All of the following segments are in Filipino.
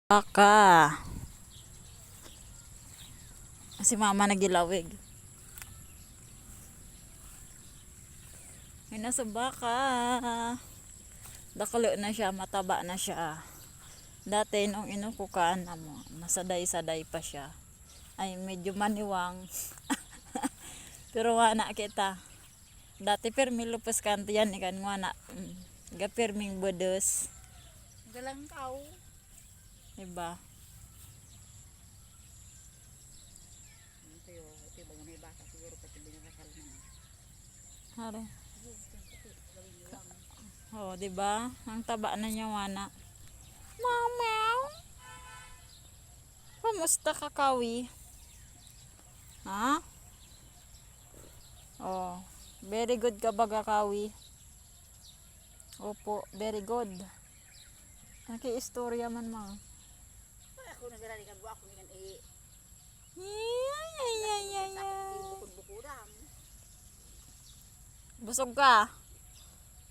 Baka. Si mama nagilawig. May nasa baka. Dakalo na siya, mataba na siya. Dati nung inukukaan na mo, masaday-saday pa siya. Ay medyo maniwang. Pero wana kita. Dati permi lupus kanto yan ikan wana. Ga perming bodos. Galang tao. Diba? Ito yung may baka siguro pati binakasal na. Hare. Oh, diba? Ang taba na niya wana. Mamaw. Kamusta ka, Kawi? Ha? Oh, very good ka baga, Kawi? Opo, very good. Naki-istorya man ma. Ako nagarali kag ako ngan bukod-bukudan. Busog ka?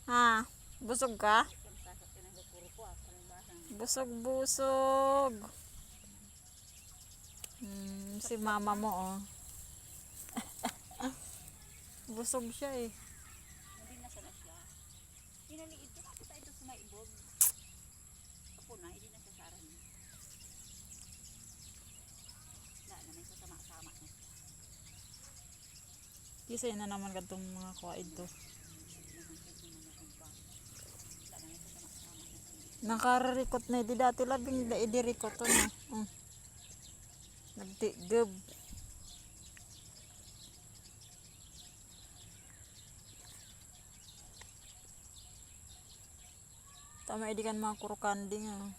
Ha? Busog ka? Busog-busog. Si mama mo oh. Busog siya eh. Hindi na sana siya. Inaliit ko kita ito sa maibog. Ako na, hindi na siya saran. Na may sasama-sama na siya. Kisay na naman katong mga kuwaid to. Nakararikot na di dati labing da idirikot to na. Nagtigab. Tama idikan mga kurukanding ah.